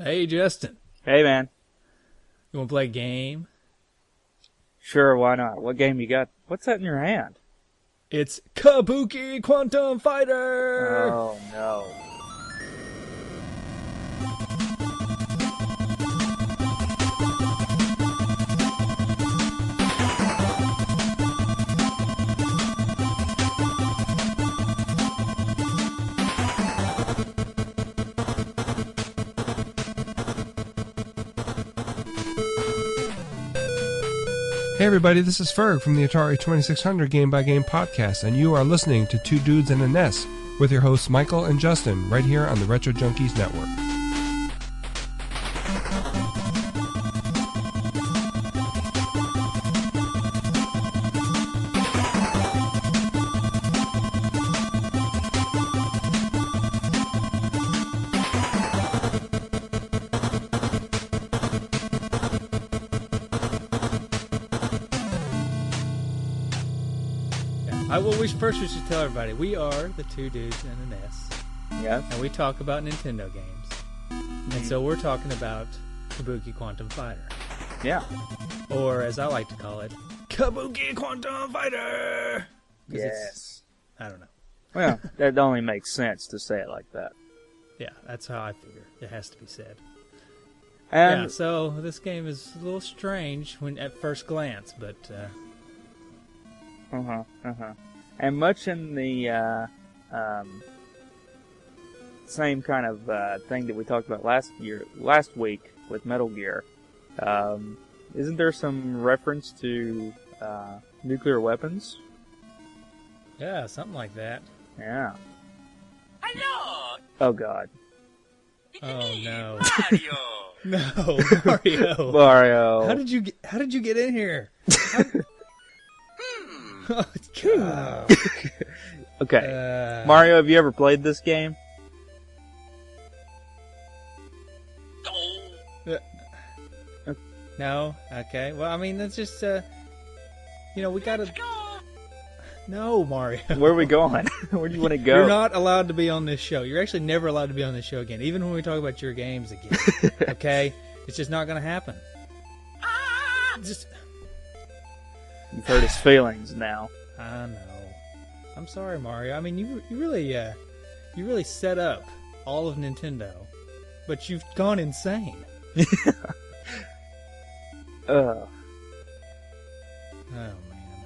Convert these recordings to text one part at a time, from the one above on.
Hey, Justin. Hey, man. You want to play a game? Sure, why not? What game you got? What's that in your hand? It's Kabuki Quantum Fighter! Oh, no. Hey everybody, this is Ferg from the Atari 2600 Game by Game podcast, and you are listening to Two Dudes and a NES with your hosts Michael and Justin, right here on the Retro Junkies Network. First we should tell everybody, we are the Two Dudes and a NES. Yes. And we talk about Nintendo games. And so we're talking about Kabuki Quantum Fighter. Yeah. Or, as I like to call it, Kabuki Quantum Fighter! Yes. I don't know. Well, that only makes sense to say it like that. Yeah, that's how I figure. It has to be said. And yeah, so this game is a little strange when at first glance, but... And much in the same kind of thing that we talked about last week with Metal Gear, isn't there some reference to nuclear weapons? Yeah, something like that. Yeah. Hello! Oh, God. Oh, no. Mario! No, Mario. Mario. How did you get in here? Oh, God. Okay. Mario, have you ever played this game? No? Okay. Well, I mean, that's just, we gotta... No, Mario. Where are we going? Where do you want to go? You're not allowed to be on this show. You're actually never allowed to be on this show again, even when we talk about your games again. Okay? It's just not gonna happen. You've hurt his feelings now. I know. I'm sorry, Mario. I mean, you really set up all of Nintendo, but you've gone insane. Oh, man.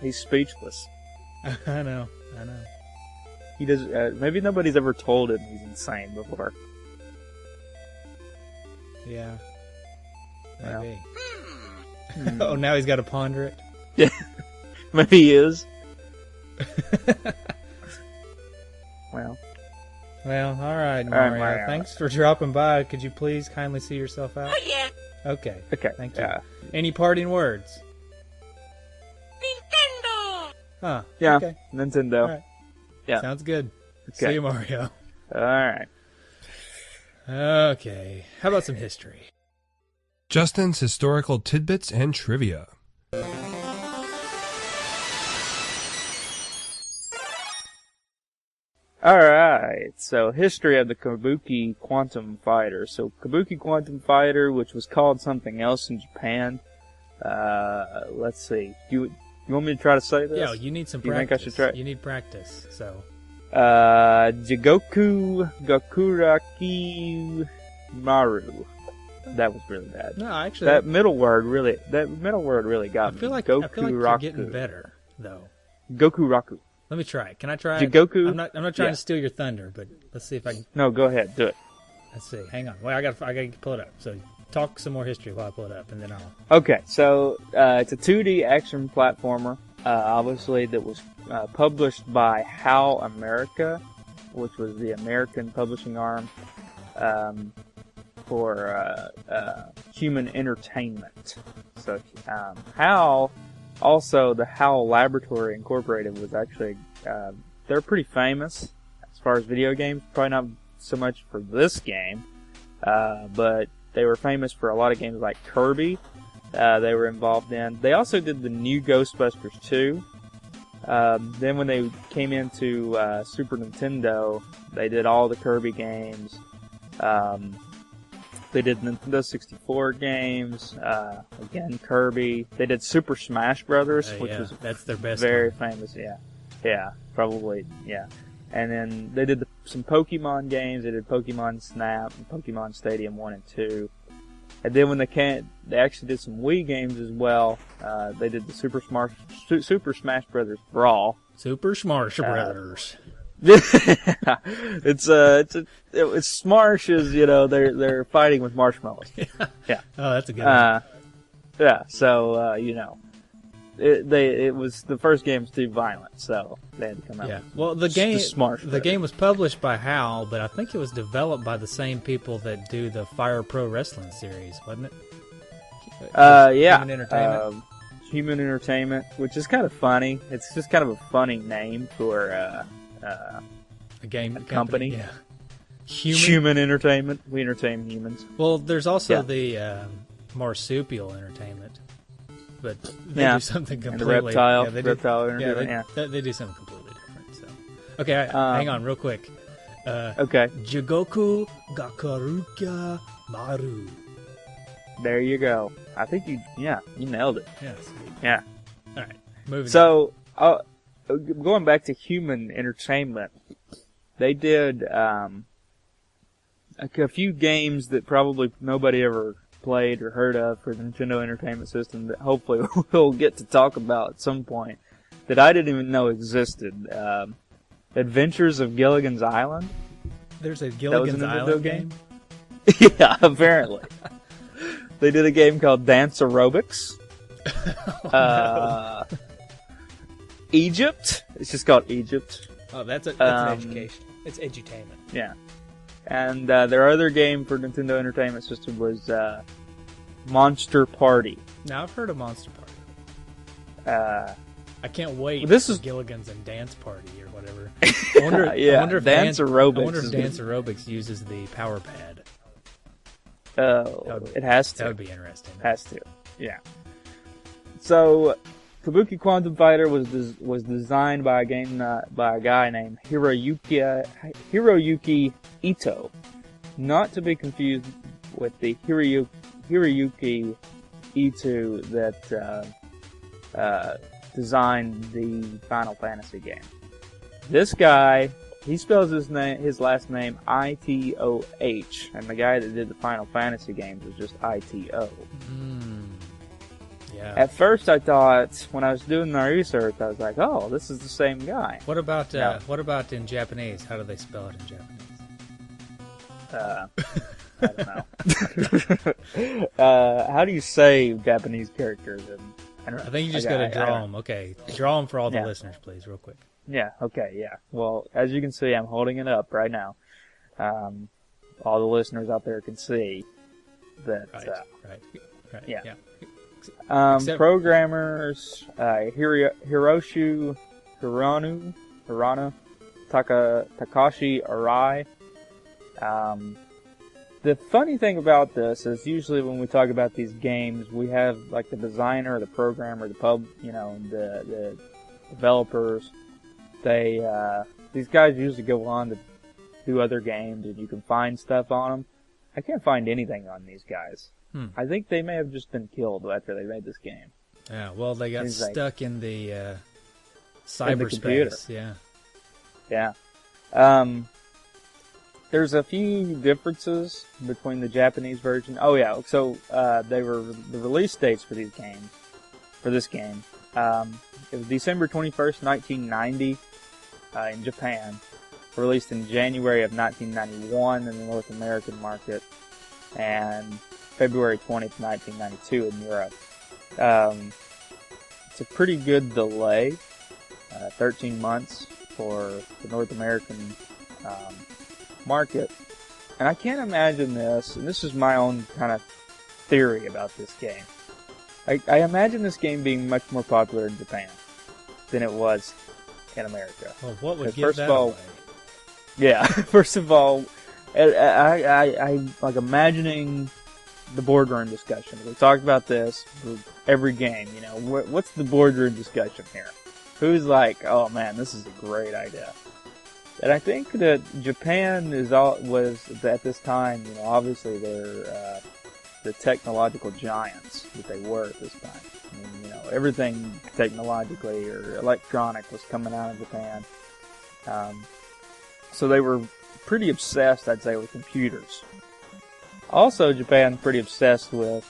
He's speechless. I know. He does. Maybe nobody's ever told him he's insane before. Yeah. Well. Maybe. Oh, now he's got to ponder it. Yeah. Maybe he is. Well, all right, Mario. Mario. Thanks for dropping by. Could you please kindly see yourself out? Oh, yeah. Okay. Thank you. Yeah. Any parting words? Nintendo! Huh. Yeah. Okay. Nintendo. All right. Yeah. Sounds good. Okay. See you, Mario. All right. Okay. How about some history? Justin's historical tidbits and trivia. Alright, so history of the Kabuki Quantum Fighter. So, Kabuki Quantum Fighter, which was called something else in Japan. Let's see. You want me to try to say this? Yeah, you need some Do you practice. think I should try? You need practice, so... Jigoku Gakuraki Maru. That was really bad. No, actually... That middle word really got me. I feel like Goku you're Raku. getting better, though. Goku Raku. Let me try it. Can I try Jigoku? it? I'm not trying to steal your thunder, but let's see if I can... No, go ahead. Do it. Let's see. Hang on. Wait, I gotta pull it up. So talk some more history while I pull it up, and then I'll... Okay, so it's a 2D action platformer, obviously, that was published by HAL America, which was the American publishing arm for Human Entertainment. So HAL, also the HAL Laboratory Incorporated, was actually, they're pretty famous as far as video games, probably not so much for this game, but they were famous for a lot of games like Kirby. They were involved in. They also did the new Ghostbusters 2. Then when they came into Super Nintendo, they did all the Kirby games. They did Nintendo 64 games. Again, Kirby. They did Super Smash Brothers, which yeah, was that's their best. very one. famous. Yeah, probably. Yeah, and then they did some Pokemon games. They did Pokemon Snap and Pokemon Stadium 1 and 2. And then when they actually did some Wii games as well. They did the Super Smash Brothers Brawl. Super Smash Brothers. It's Smarsh is, they're fighting with marshmallows. Yeah. Oh, that's a good one. Yeah. So it was the first game was too violent, so they had to come out. Yeah. with Well, the Smash game was published by HAL, but I think it was developed by the same people that do the Fire Pro Wrestling series, wasn't it? Yeah. Human Entertainment. Human Entertainment, which is kind of funny. It's just kind of a funny name for A game company. Yeah. Human Entertainment. We entertain humans. Well, there's also the Marsupial Entertainment, but they do something And completely. the reptile. Yeah, they reptile do, Entertainment. they do something completely different. So, okay, hang on, real quick. Okay. Jigoku Gakaruka Maru. There you go. I think you nailed it. Yeah. Sweet. Yeah. All right. Moving. So, going back to Human Entertainment, they did a few games that probably nobody ever played or heard of for the Nintendo Entertainment System that hopefully we'll get to talk about at some point that I didn't even know existed. Adventures of Gilligan's Island. There's a Gilligan's Nintendo Island game. Yeah, apparently. They did a game called Dance Aerobics. Egypt. It's just called Egypt. Oh, that's an education. It's edutainment. Yeah. And their other game for Nintendo Entertainment System was Monster Party. Now, I've heard of Monster Party. I can't wait for Gilligan's and Dance Party or whatever. I wonder if Dance Aerobics. I wonder if Dance Aerobics uses the power pad. It has to. That would be interesting. Has to. Yeah. So, Kabuki Quantum Fighter was designed by a guy named Hiroyuki Ito, not to be confused with the Hiroyuki Ito that designed the Final Fantasy game. This guy, he spells his last name I-T-O-H, and the guy that did the Final Fantasy games was just I-T-O. Yeah. At first, I thought when I was doing my research, I was like, "Oh, this is the same guy." What about in Japanese? How do they spell it in Japanese? I don't know. How do you say Japanese characters? I think you just got to draw them. Okay, draw them for all the listeners, please, real quick. Yeah. Okay. Yeah. Well, as you can see, I'm holding it up right now. All the listeners out there can see that. Right. Yeah. Except programmers Hiroshu Hirano, Takashi Arai. The funny thing about this is usually when we talk about these games, we have like the designer, the programmer, the developers. These guys usually go on to do other games, and you can find stuff on them. I can't find anything on these guys. I think they may have just been killed after they made this game. Yeah, well, they got stuck in the cyberspace. computer. Yeah. There's a few differences between the Japanese version. Oh yeah, so the release dates for this game. It was December 21st, 1990 in Japan. Released in January of 1991 in the North American market, and February 20th, 1992 in Europe. It's a pretty good delay, 13 months for the North American market. And I can't imagine this, and this is my own kind of theory about this game. I imagine this game being much more popular in Japan than it was in America. Well, what would give that away? Yeah, first of all, I like imagining the boardroom discussion. We talked about this for every game. What's the boardroom discussion here? Who's like, oh man, this is a great idea. And I think that Japan was at this time, obviously they're the technological giants that they were at this time. I mean, everything technologically or electronic was coming out of Japan. So they were pretty obsessed, I'd say, with computers. Also, Japan's pretty obsessed with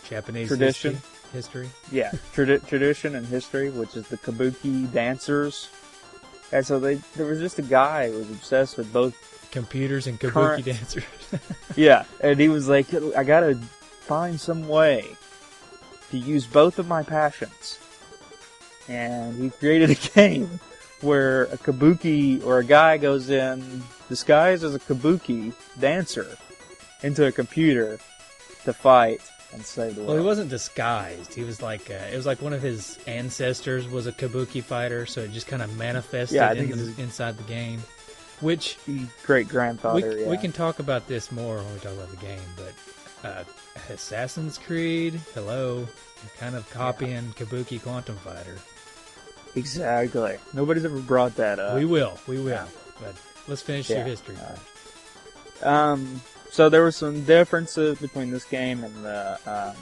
Japanese tradition. History. Yeah, tradition and history, which is the Kabuki dancers. And so there was just a guy who was obsessed with both computers and Kabuki dancers. Yeah, and he was like, I gotta find some way to use both of my passions. And he created a game where a Kabuki, or a guy goes in, disguised as a Kabuki dancer, into a computer to fight and save the world. Well, he wasn't disguised. He was like, it was like one of his ancestors was a Kabuki fighter, so it just kind of manifested inside the game. Which great grandfather. We can talk about this more when we talk about the game, but Assassin's Creed, hello, you're kind of copying Kabuki Quantum Fighter. Exactly. Nobody's ever brought that up. We will. But let's finish your history first. So there were some differences between this game and the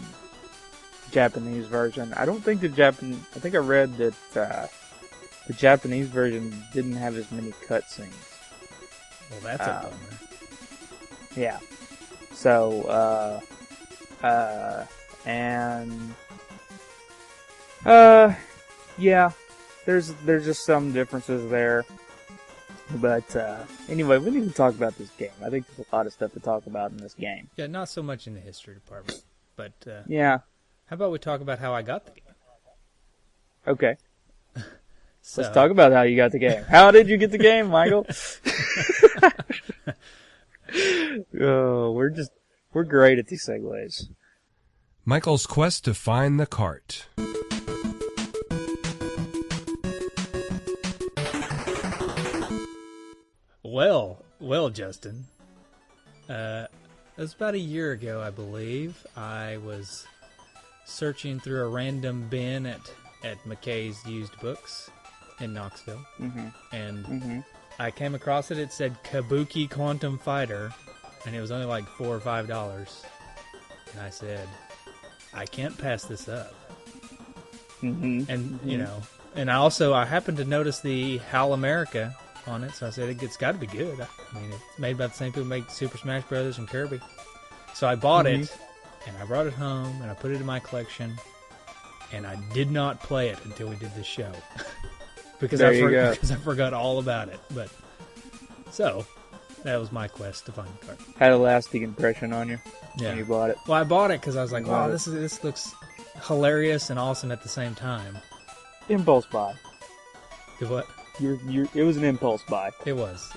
Japanese version. I don't think I think I read that the Japanese version didn't have as many cutscenes. Well, that's a bummer. Yeah. So, yeah, there's just some differences there. But anyway, we need to talk about this game. I think there's a lot of stuff to talk about in this game. Yeah, not so much in the history department, but yeah. How about we talk about how I got the game? Okay. Let's talk about how you got the game. How did you get the game, Michael? Oh, we're great at these segues. Michael's quest to find the cart. Well, Justin. It was about a year ago, I believe. I was searching through a random bin at McKay's used books in Knoxville, and I came across it. It said Kabuki Quantum Fighter, and it was only like $4 or $5. And I said, I can't pass this up. And and I happened to notice the HAL America on it, so I said it's got to be good. I mean, it's made by the same people who make Super Smash Brothers and Kirby. So I bought it, and I brought it home, and I put it in my collection, and I did not play it until we did this show. because I forgot all about it. But so that was my quest to find the card. Had a lasting impression on you when you bought it. Well, I bought it because I was like, wow, this looks hilarious and awesome at the same time. Impulse buy. Do what? It was an impulse buy. It was.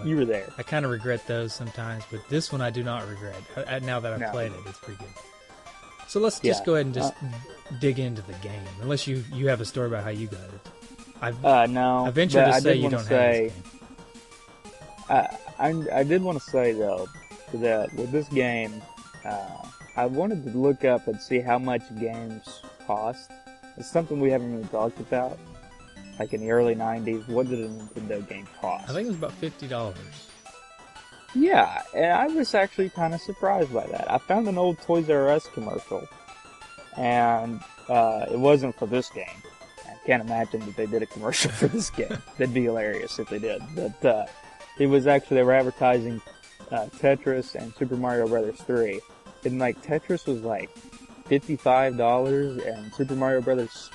You were there. I kind of regret those sometimes, but this one I do not regret. Now that I've played it, it's pretty good. So let's just go ahead and just dig into the game. Unless you have a story about how you got it. No. I venture to say you don't have this game. I did want to say, though, that with this game, I wanted to look up and see how much games cost. It's something we haven't really talked about. Like in the early 90s, what did a Nintendo game cost? I think it was about $50. Yeah, and I was actually kind of surprised by that. I found an old Toys R Us commercial, and it wasn't for this game. I can't imagine that they did a commercial for this game. That'd be hilarious if they did. But it was actually, they were advertising Tetris and Super Mario Brothers 3. And like Tetris was like $55, and Super Mario Brothers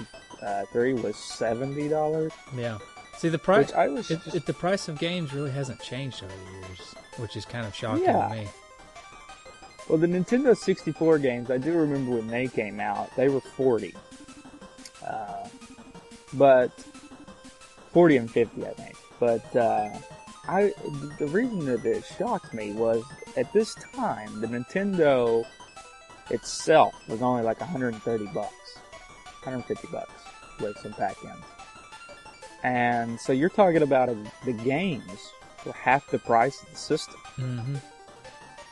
3 was $70. Yeah. See, the price. The price of games really hasn't changed over the years, which is kind of shocking to me. Well, the Nintendo 64 games, I do remember when they came out, they were $40. But 40 and 50, I think. But the reason that it shocked me was at this time the Nintendo itself was only like $130, $150 with some pack-ins. And so you're talking about the games were half the price of the system. Mm-hmm.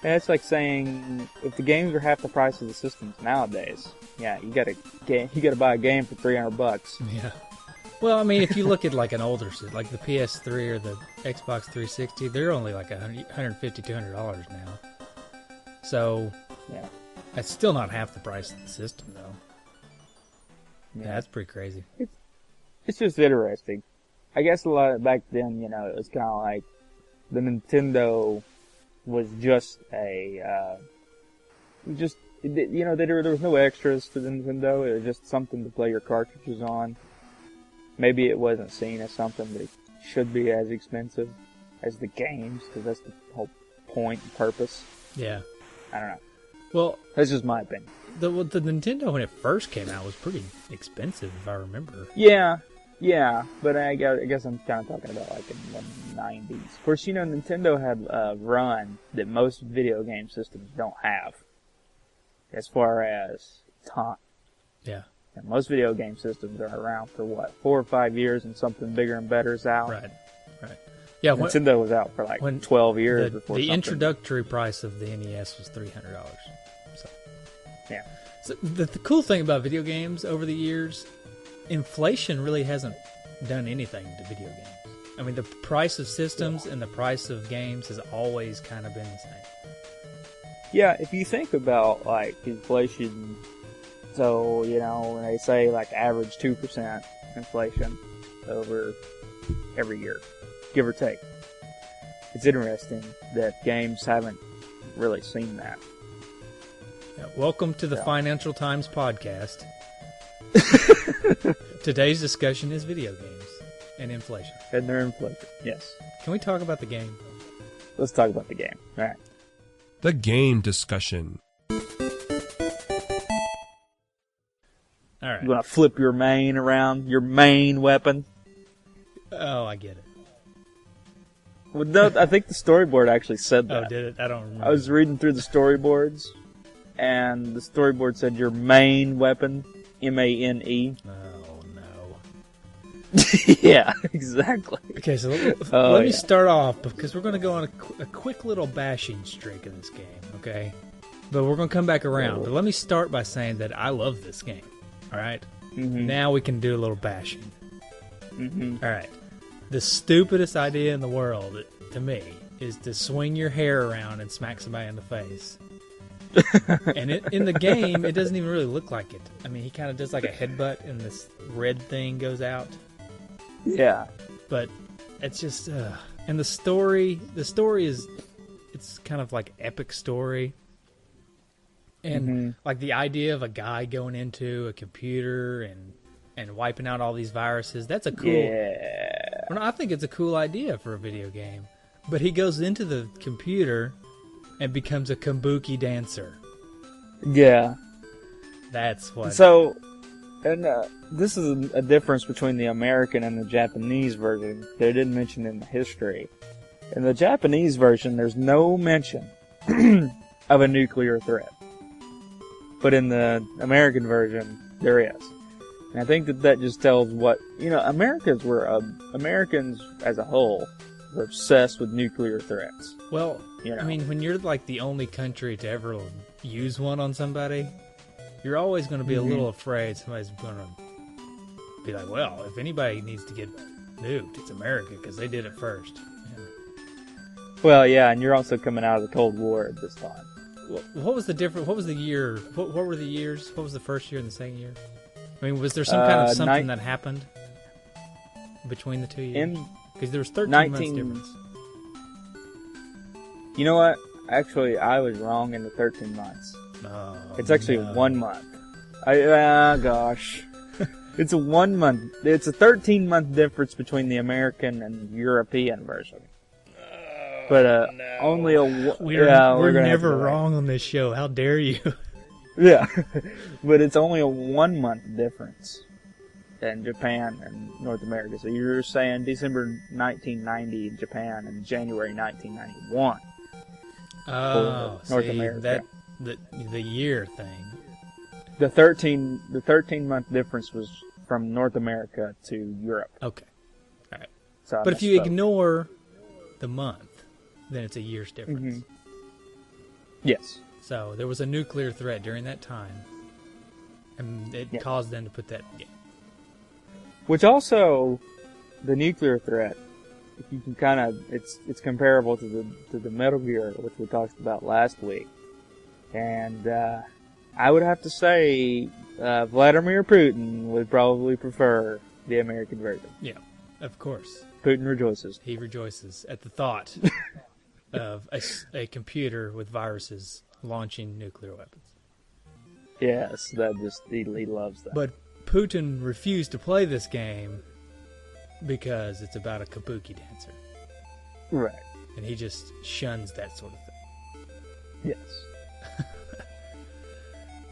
And it's like saying if the games were half the price of the systems nowadays, you gotta buy a game for $300. Yeah. Well, I mean, if you look at like an older system, like the PS3 or the Xbox 360, they're only like $150, $200 now. So, Yeah. that's still not half the price of the system, though. Yeah, Yeah. that's pretty crazy. It's just interesting. I guess a lot back then, it was kind of like the Nintendo was just there was no extras to the Nintendo. It was just something to play your cartridges on. Maybe it wasn't seen as something that should be as expensive as the games, because that's the whole point and purpose. Yeah. I don't know. Well, That's just my opinion. the Nintendo, when it first came out, was pretty expensive, if I remember. Yeah, but I guess I'm kind of talking about like in the 90s. Of course, Nintendo had a run that most video game systems don't have, as far as time. Yeah. And most video game systems are around for 4 or 5 years, and something bigger and better is out. Right. Yeah, Nintendo was out for like 12 years before the something. introductory price of the NES was $300. So, Yeah. So the cool thing about video games over the years, inflation really hasn't done anything to video games. I mean, the price of systems and the price of games has always kind of been the same. Yeah, if you think about like inflation, so when they say like average 2% inflation over every year, give or take, it's interesting that games haven't really seen that. Yeah, welcome to the Financial Times podcast. Today's discussion is video games and inflation. And their inflation, yes. Can we talk about the game? Let's talk about the game. All right. The game discussion. All right. You want to flip your main around, your main weapon? Oh, I get it. Well, no, I think the storyboard actually said that. Oh, did it? I don't remember. I was reading through the storyboards, and the storyboard said your main weapon, M-A-N-E. Oh, no. Yeah, exactly. Okay, so let me start off, because we're going to go on a quick little bashing streak in this game, okay? But we're going to come back around. But let me start by saying that I love this game, all right? Mm-hmm. Now we can do a little bashing. Mm-hmm. All right. The stupidest idea in the world, to me, is to swing your hair around and smack somebody in the face. And in the game, it doesn't even really look like it. I mean, he kind of does like a headbutt, and this red thing goes out. Yeah. But it's just, and the story is, it's kind of like epic story. And like the idea of a guy going into a computer and wiping out all these viruses, that's a cool, well, no, I think it's a cool idea for a video game. But he goes into the computer and becomes a kabuki dancer. Yeah. That's what. So, and this is a difference between the American and the Japanese version. They didn't mention in the history. In the Japanese version, there's no mention of a nuclear threat. But in the American version, there is. And I think that just tells what, Americans as a whole were obsessed with nuclear threats. Well, I mean, when you're like the only country to ever use one on somebody, you're always going to be a little afraid somebody's going to be like, well, if anybody needs to get nuked, it's America because they did it first. Yeah. Well, yeah, and you're also coming out of the Cold War at this time. What was the difference? What was the year? What were the years? What was the first year and the second year? I mean, was there some kind of something that happened between the 2 years? Because there was 13 months difference. You know what? Actually, I was wrong in the 13 months. Oh, it's actually 1 month. Gosh. It's a 1 month. It's a 13-month difference between the American and European version. But only a... We're never wrong on this show. How dare you? Yeah. But it's only a 1 month difference in Japan and North America. So you're saying December 1990 in Japan and January 1991 for North America. The year thing. The 13 month difference was from North America to Europe. Okay. All right. So but if you ignore the month, then it's a year's difference. Yes. So there was a nuclear threat during that time, and it caused them to put that. Yeah. Which also, the nuclear threat, if you can kind of, it's comparable to the Metal Gear, which we talked about last week. And I would have to say Vladimir Putin would probably prefer the American version. Yeah, of course. Putin rejoices. He rejoices at the thought of a computer with viruses launching nuclear weapons. Yes, he loves that. But Putin refused to play this game because it's about a kabuki dancer. Right. And he just shuns that sort of thing. Yes.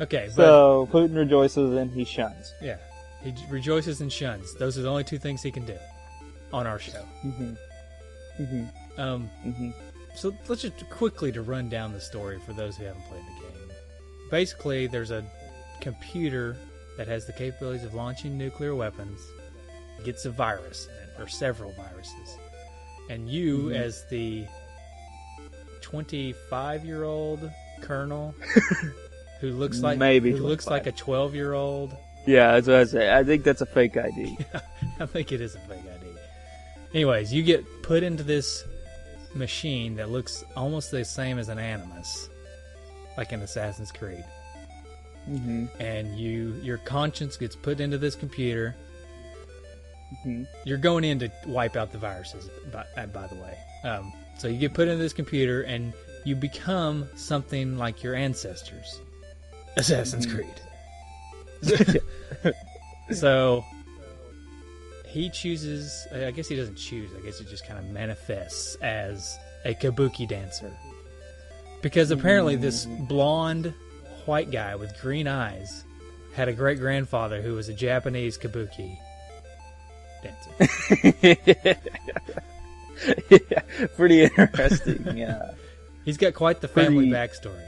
Okay, so Putin rejoices and he shuns. Yeah. He rejoices and shuns. Those are the only two things he can do on our show. So let's just quickly to run down the story for those who haven't played the game. Basically, there's a computer that has the capabilities of launching nuclear weapons, gets a virus in it, or several viruses. And you, as the 25-year-old colonel, who looks like a 12-year-old. Yeah, that's what I say. I think that's a fake ID. I think it is a fake ID. Anyways, you get put into this machine that looks almost the same as an Animus, like in Assassin's Creed. And your conscience gets put into this computer. You're going in to wipe out the viruses, by the way. So you get put into this computer and you become something like your ancestors. Assassin's Creed. So he chooses, I guess he doesn't choose, I guess it just kind of manifests as a kabuki dancer. Because apparently this blonde white guy with green eyes had a great-grandfather who was a Japanese kabuki dancer. Yeah, pretty interesting. Yeah. He's got quite the family backstory.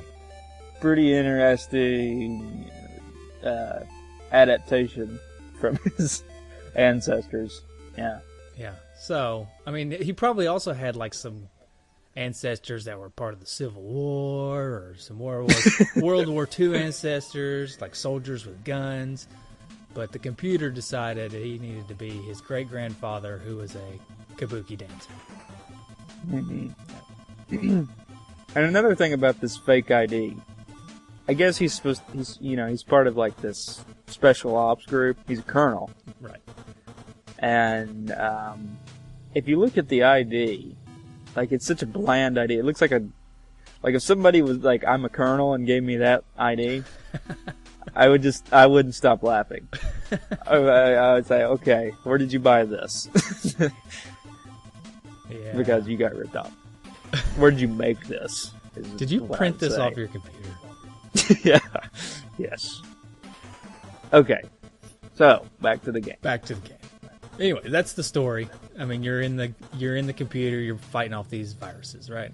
Pretty interesting adaptation from his ancestors. Yeah. Yeah. So, I mean, he probably also had like some ancestors that were part of the Civil War or some World War II ancestors, like soldiers with guns. But the computer decided that he needed to be his great-grandfather, who was a kabuki dancer. And another thing about this fake ID, I guess he's part of like this special ops group. He's a colonel. Right. And if you look at the ID, like it's such a bland ID. It looks like if somebody was like, I'm a colonel and gave me that ID, I wouldn't stop laughing. I would say, okay, where did you buy this? Yeah. Because you got ripped off. Where did you make this? Did you print this off your computer? Yeah. Yes. Okay. So, back to the game. Anyway, that's the story. I mean, you're in the computer, you're fighting off these viruses, right?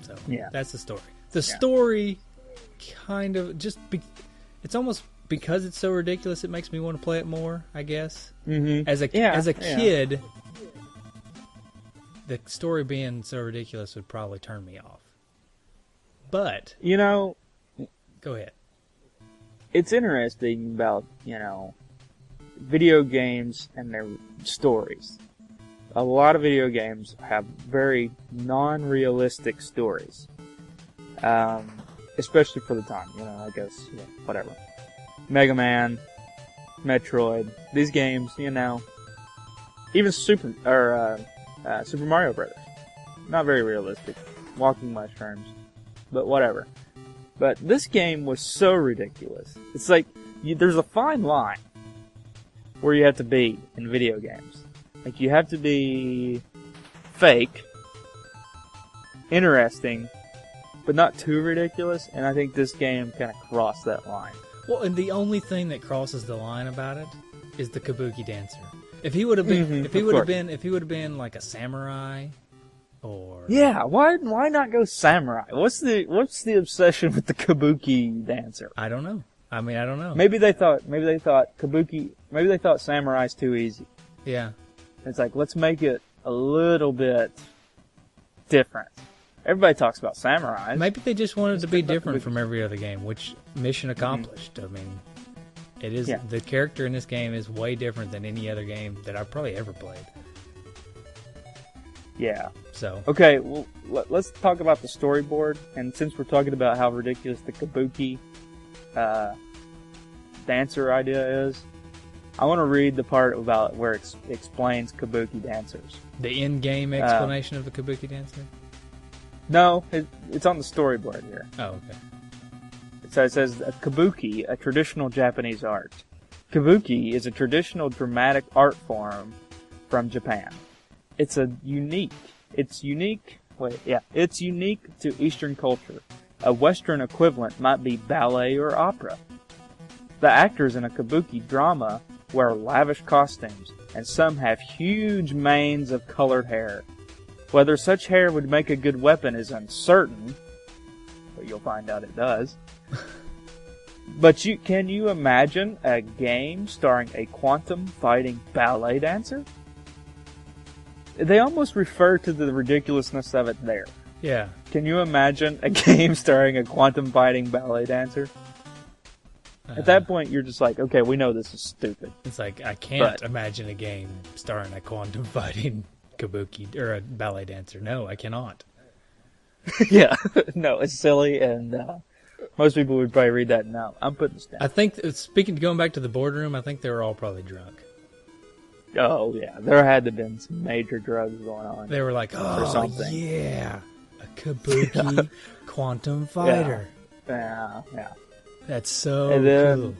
So, yeah. That's the story. The story kind of it's almost because it's so ridiculous it makes me want to play it more, I guess. As a kid, the story being so ridiculous would probably turn me off. But, go ahead. It's interesting about, video games and their stories. A lot of video games have very non-realistic stories. Especially for the time, I guess, whatever. Mega Man, Metroid, these games, even Super Mario Brothers. Not very realistic. Walking mushrooms. But whatever. But this game was so ridiculous. It's like, there's a fine line where you have to be in video games. Like, you have to be fake, interesting, but not too ridiculous, and I think this game kind of crossed that line. Well, and the only thing that crosses the line about it is the kabuki dancer. If he would have been, if he would have been like a samurai, or why not go samurai? What's the obsession with the kabuki dancer? I don't know. I don't know. Maybe they thought samurai's too easy. Yeah. It's like, let's make it a little bit different. Everybody talks about samurais. Maybe they just wanted to be different from every other game, which mission accomplished. I mean, It is the character in this game is way different than any other game that I've probably ever played. Yeah. So okay, well, let's talk about the storyboard. And since we're talking about how ridiculous the Kabuki dancer idea is, I want to read the part about where it explains Kabuki dancers. the in-game explanation of the Kabuki dancer. No, it's on the storyboard here. Oh, okay. So it says, Kabuki, a traditional Japanese art. Kabuki is a traditional dramatic art form from Japan. It's unique to Eastern culture. A Western equivalent might be ballet or opera. The actors in a Kabuki drama wear lavish costumes, and some have huge manes of colored hair. Whether such hair would make a good weapon is uncertain, but you'll find out it does. But can you imagine a game starring a quantum fighting ballet dancer? They almost refer to the ridiculousness of it there. Yeah. Can you imagine a game starring a quantum fighting ballet dancer? At that point, you're just like, okay, we know this is stupid. It's like, I can't imagine a game starring a quantum fighting Kabuki or a ballet dancer. No, I cannot. Yeah, no, it's silly, and most people would probably read that now. I'm putting this down. I think, going back to the boardroom, I think they were all probably drunk. Oh, yeah, there had to have been some major drugs going on. They were like, oh, something. yeah, a Kabuki Quantum Fighter. Yeah. That's so And then, cool.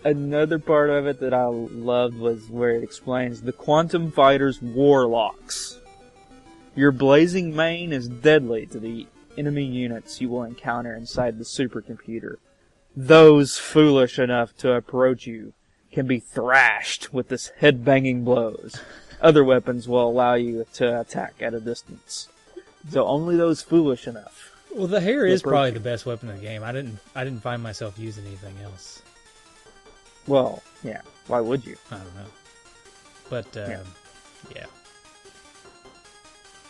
Another part of it that I loved was where it explains the Quantum Fighter's warlocks. Your blazing mane is deadly to the enemy units you will encounter inside the supercomputer. Those foolish enough to approach you can be thrashed with this head-banging blows. Other weapons will allow you to attack at a distance. So only those foolish enough. Well, the hair is probably the best weapon in the game. I didn't find myself using anything else. Well, yeah. Why would you? I don't know. But,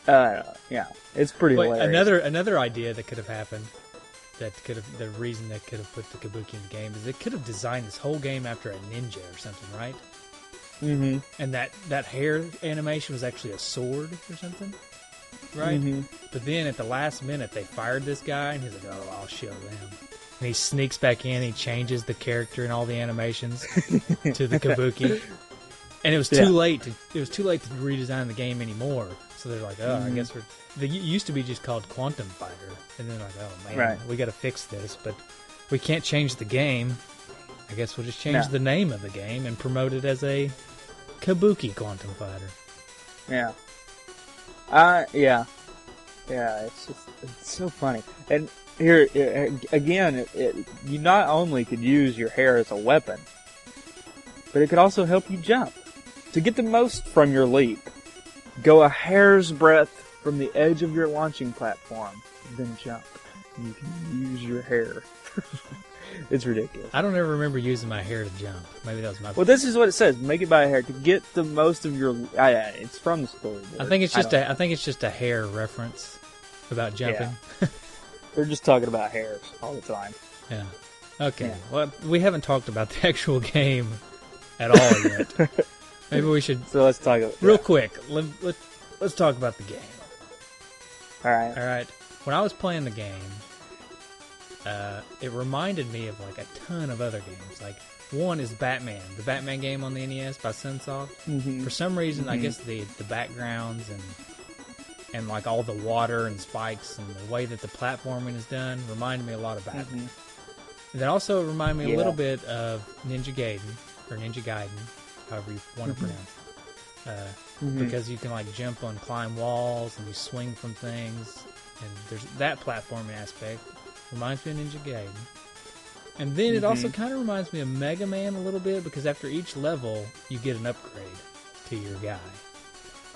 yeah. It's pretty hilarious. Another idea that could have happened, the reason they could have put the Kabuki in the game is they could have designed this whole game after a ninja or something, right? Mm-hmm. And that hair animation was actually a sword or something, right? Mm-hmm. But then at the last minute, they fired this guy, and he's like, "Oh, I'll show them." And he sneaks back in, he changes the character and all the animations to the Kabuki, and it was too late. It was too late to redesign the game anymore. So they're like, "Oh, I guess They used to be just called Quantum Fighter, and then like, oh man, we got to fix this, but we can't change the game. I guess we'll just change the name of the game and promote it as a Kabuki Quantum Fighter." Yeah. It's so funny. And here again, you not only could use your hair as a weapon, but it could also help you jump. To get the most from your leap, go a hair's breadth from the edge of your launching platform, then jump. You can use your hair. It's ridiculous. I don't ever remember using my hair to jump. Maybe that was my. Well, this is what it says: make it by a hair to get the most of your. It's from the storyboard. I think it's just a hair reference about jumping. Yeah. They're just talking about hairs all the time. Yeah. Okay. Yeah. Well, we haven't talked about the actual game at all yet. Maybe we should. So let's talk real quick. Let's talk about the game. All right. All right. When I was playing the game, it reminded me of like a ton of other games. Like one is Batman, the Batman game on the NES by Sunsoft. Mm-hmm. For some reason, I guess the backgrounds and like all the water and spikes and the way that the platforming is done reminded me a lot of Batman. Mm-hmm. And then also reminded me a little bit of Ninja Gaiden, however you want to pronounce it. Because you can like jump on, climb walls, and you swing from things, and there's that platforming aspect. Reminds me of Ninja Gaiden. And then it also kind of reminds me of Mega Man a little bit, because after each level, you get an upgrade to your guy.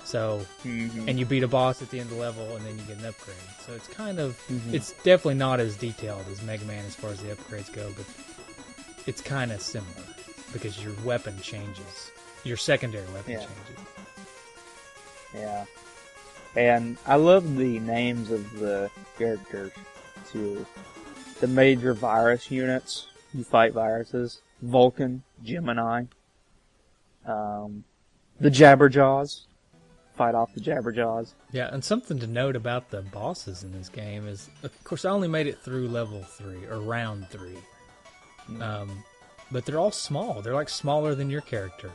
So, and you beat a boss at the end of the level, and then you get an upgrade. So it's kind of, it's definitely not as detailed as Mega Man as far as the upgrades go, but it's kind of similar, because your weapon changes. Your secondary weapon changes. Yeah. And I love the names of the characters, too. The major virus units, you fight viruses. Vulcan, Gemini, the Jabberjaws. Fight off the Jabberjaws. Yeah, and something to note about the bosses in this game is, of course, I only made it through level 3, or round 3. But they're all small. They're like smaller than your character.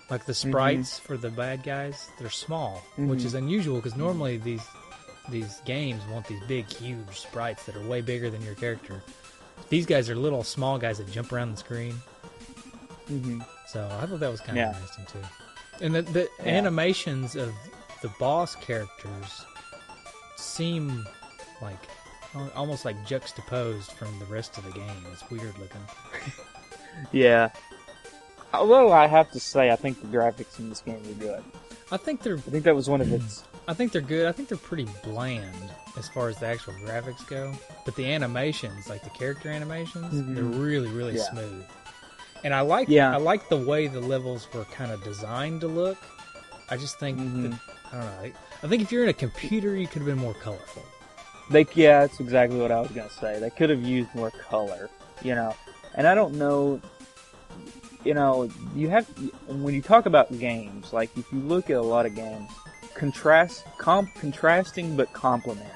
Like the sprites for the bad guys, they're small, which is unusual because normally these games want these big, huge sprites that are way bigger than your character. These guys are little, small guys that jump around the screen. So I thought that was kind of interesting too. And the animations of the boss characters seem like almost like juxtaposed from the rest of the game. It's weird looking. Yeah. Although I have to say, I think the graphics in this game are good. I think that was one of its. I think they're good. I think they're pretty bland as far as the actual graphics go. But the animations, like the character animations, they're really, really smooth. And I like the way the levels were kind of designed to look. I just think that, I don't know. I think if you're in a computer, you could have been more colorful. That's exactly what I was gonna say. They could have used more color, And I don't know. You have when you talk about games, like if you look at a lot of games, contrasting but complementing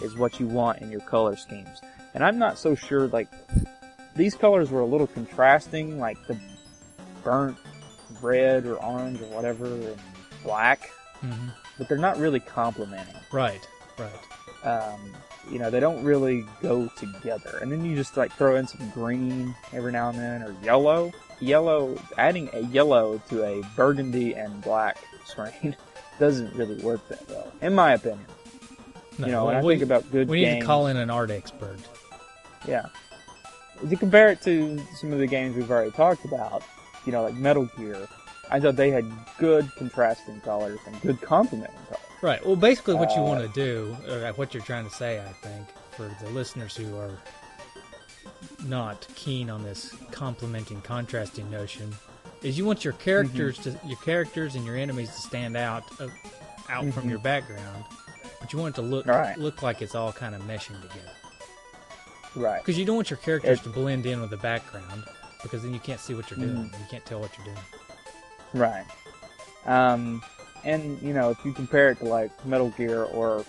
is what you want in your color schemes. And I'm not so sure. Like these colors were a little contrasting, like the burnt red or orange or whatever, and black, but they're not really complementing. Right. They don't really go together. And then you just like throw in some green every now and then, or yellow. Adding a yellow to a burgundy and black screen doesn't really work that well, in my opinion. No, when I think about good games, we need to call in an art expert. Yeah. If you compare it to some of the games we've already talked about, like Metal Gear, I thought they had good contrasting colors and good complementing colors. Right. Well, basically what you want to do, or what you're trying to say, I think, for the listeners who are not keen on this complementing, contrasting notion, is you want your characters and your enemies to stand out from your background, but you want it to look like it's all kind of meshing together. Right. Because you don't want your characters to blend in with the background, because then you can't see what you're doing. You can't tell what you're doing. Right. And, if you compare it to, like, Metal Gear or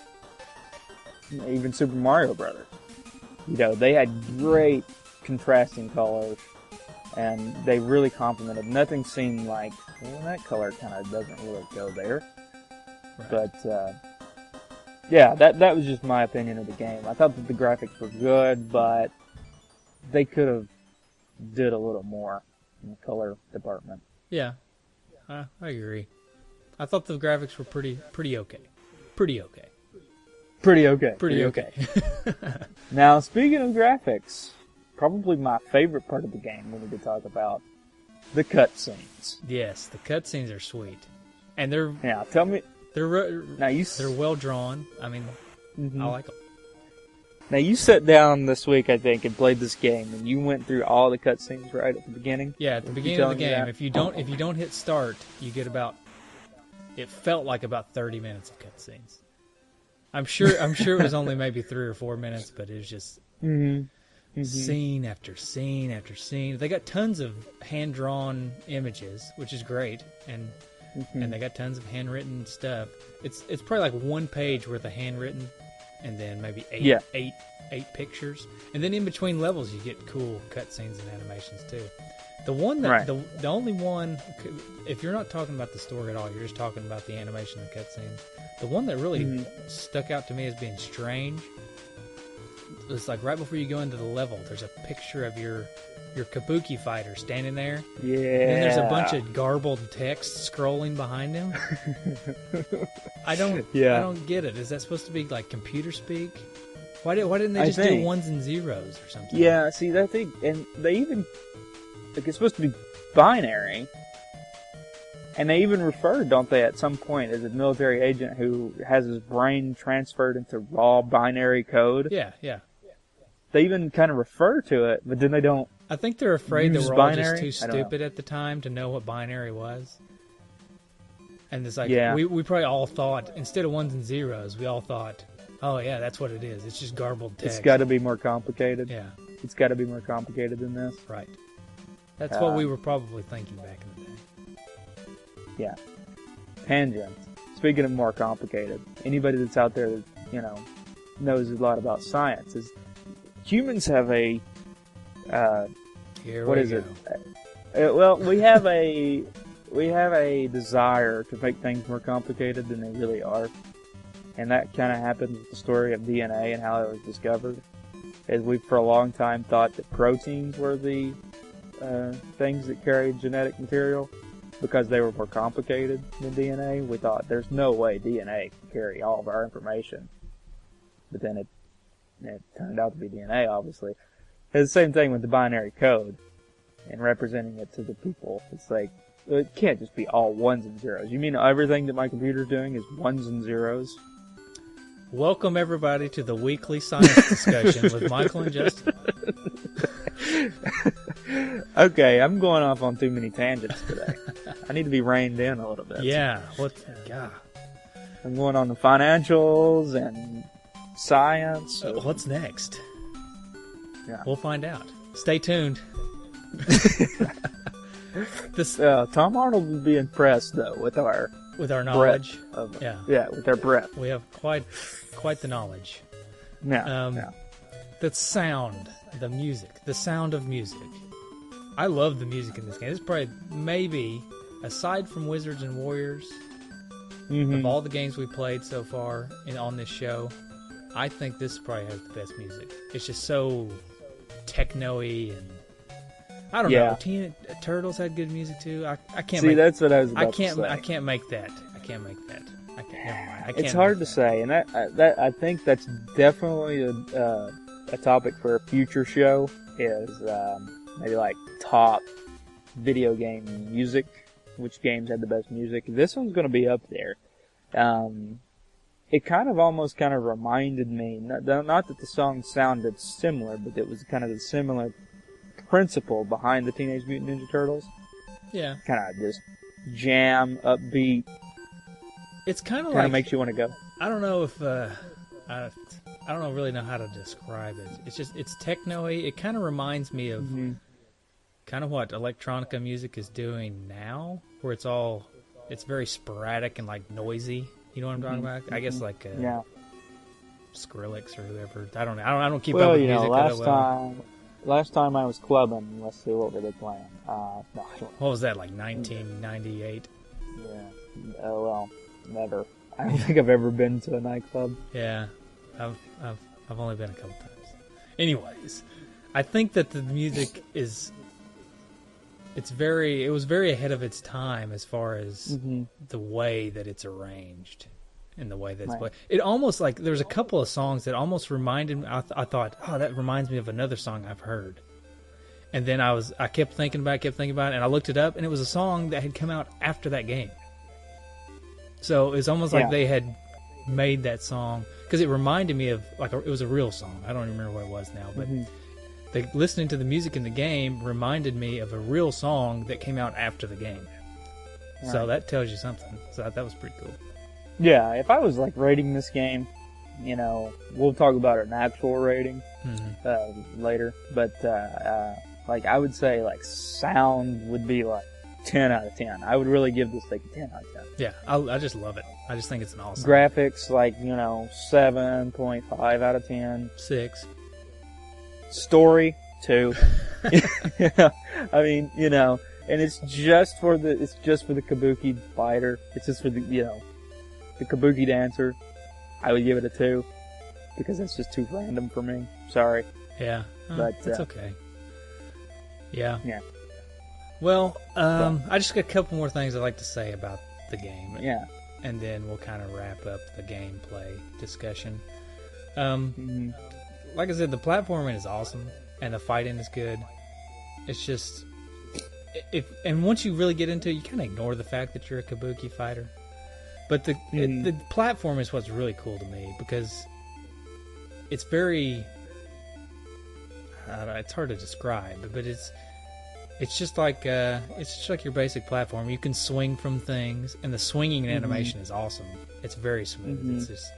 even Super Mario Brothers, they had great contrasting colors, and they really complemented. Nothing seemed like, well, that color kind of doesn't really go there. Right. But, that was just my opinion of the game. I thought that the graphics were good, but they could have did a little more in the color department. Yeah, I agree. I thought the graphics were pretty okay. Pretty okay. Now, speaking of graphics, probably my favorite part of the game we need to talk about, the cutscenes. Yes, the cutscenes are sweet. And they're... Yeah, tell me... They're well drawn. I mean, I like them. Now, you sat down this week, I think, and played this game, and you went through all the cutscenes right at the beginning? Yeah, at the beginning of the game. If you don't hit start, you get about... It felt like about 30 minutes of cutscenes. I'm sure it was only maybe 3 or 4 minutes, but it was just scene after scene after scene. They got tons of hand-drawn images, which is great, and they got tons of handwritten stuff. It's probably like one page worth of handwritten, and then maybe eight pictures, and then in between levels you get cool cutscenes and animations too. The one that the only one, if you're not talking about the story at all, you're just talking about the animation and cutscenes. The one that really stuck out to me as being strange was like right before you go into the level. There's a picture of your Kabuki fighter standing there. Yeah. And then there's a bunch of garbled text scrolling behind him. I don't get it. Is that supposed to be like computer speak? Why didn't they just do ones and zeros or something? Yeah, see, that thing, and they even, like, it's supposed to be binary, and they even refer, don't they, at some point, as a military agent who has his brain transferred into raw binary code. Yeah. They even kind of refer to it, but then they don't. I think they're afraid that we're binary. all just too stupid at the time to know what binary was. And it's like, we probably all thought, instead of ones and zeros, we all thought, oh yeah, that's what it is. It's just garbled text. It's got to be more complicated. Yeah. It's got to be more complicated than this. Right. That's what we were probably thinking back in the day. Yeah. Tangents. Speaking of more complicated, anybody that's out there that, knows a lot about science is humans have a, Here what we is go. it? Well, we have a desire to make things more complicated than they really are. And that kind of happens with the story of DNA and how it was discovered. As we, for a long time, thought that proteins were the things that carried genetic material because they were more complicated than DNA. We thought there's no way DNA can carry all of our information. But then it turned out to be DNA, obviously. It's the same thing with the binary code and representing it to the people. It's like, it can't just be all ones and zeros. You mean everything that my computer's doing is ones and zeros? Welcome, everybody, to the weekly science discussion with Michael and Justin. Okay, I'm going off on too many tangents today. I need to be reined in a little bit. Yeah, what? God. I'm going on the financials and science. What's next? Yeah. We'll find out. Stay tuned. Tom Arnold would be impressed, though, with our knowledge. Yeah, with our breadth. We have quite the knowledge. Yeah. The sound, the music, the sound of music. I love the music in this game. It's probably, maybe, aside from Wizards and Warriors, of all the games we played so far on this show, I think this probably has the best music. It's just so techno-y and I don't know. Teen Turtles had good music too. I can't. See, that's what I was about to say. I can't make that. I can't make that. Never mind. It's hard to say, and that I think that's definitely a topic for a future show. Is maybe like top video game music. Which games had the best music? This one's going to be up there. It kind of almost reminded me, not that the song sounded similar, but it was kind of the similar principle behind the Teenage Mutant Ninja Turtles. Yeah. Kind of just jam, upbeat. It's kind of makes you want to go. I don't know if I don't really know how to describe it. It's techno-y. It kind of reminds me of kind of what electronica music is doing now, where it's very sporadic and like noisy. You know what I'm talking about? I guess like Skrillex or whoever. I don't know. I don't keep up with music that well. Last time I was clubbing, let's see, what were they playing? What was that, like 1998? Yeah. Well, never. I don't think I've ever been to a nightclub. Yeah, I've only been a couple times. Anyways, I think that the music it was very ahead of its time as far as the way that it's arranged and the way that it's played. It almost like there's a couple of songs that almost reminded me. I thought, oh, that reminds me of another song I've heard. And then I kept thinking about it, and I looked it up, and it was a song that had come out after that game. So it's almost like they had made that song because it reminded me of it was a real song. I don't remember what it was now, but listening to the music in the game reminded me of a real song that came out after the game. Right. So that tells you something. So that was pretty cool. Yeah, if I was rating this game, we'll talk about an actual rating later. But I would say sound would be 10 out of 10. I would really give this a 10 out of 10. Yeah, I just love it. I just think it's an awesome. Graphics 7.5 out of 10. 6. Story 2. I mean, and it's just for the Kabuki fighter. It's just for the Kabuki dancer. I would give it a 2 because it's just too random for me. Sorry. Yeah, but it's okay. Yeah. Yeah. Well, I just got a couple more things I'd like to say about the game. Yeah. And then we'll kind of wrap up the gameplay discussion. Like I said, the platforming is awesome, and the fighting is good. It's just, and once you really get into it, you kind of ignore the fact that you're a Kabuki fighter. But the platform is what's really cool to me because it's very, it's hard to describe, but it's just like your basic platform. You can swing from things, and the swinging animation is awesome. It's very smooth. It's just,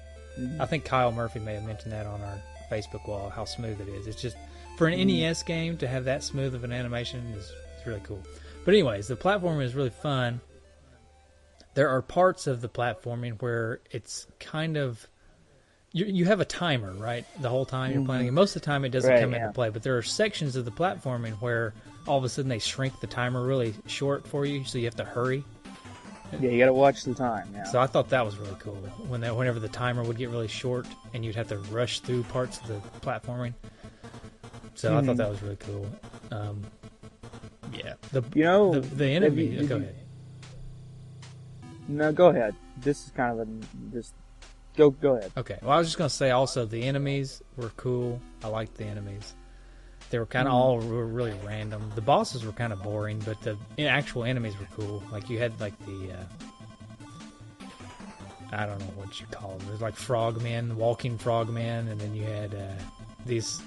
I think Kyle Murphy may have mentioned that on our Facebook wall, how smooth it is. It's just, for an NES game to have that smooth of an animation is It's really cool. But anyways, the platforming is really fun. There are parts of the platforming where it's kind of you have a timer, right? The whole time you're playing. And most of the time it doesn't come into play, but there are sections of the platforming where all of a sudden they shrink the timer really short for you, so you have to hurry. Yeah, you got to watch the time. Yeah. So I thought that was really cool. Whenever the timer would get really short and you'd have to rush through parts of the platforming. So I thought that was really cool. Yeah. The enemy. Go ahead. No, go ahead. This is kind of just go ahead. Okay. Well, I was just gonna say also the enemies were cool. I liked the enemies. They were kind of all really random. The bosses were kind of boring, but the actual enemies were cool. Like you had like the I don't know what you call them. There's like frogmen, walking frogmen, and then you had these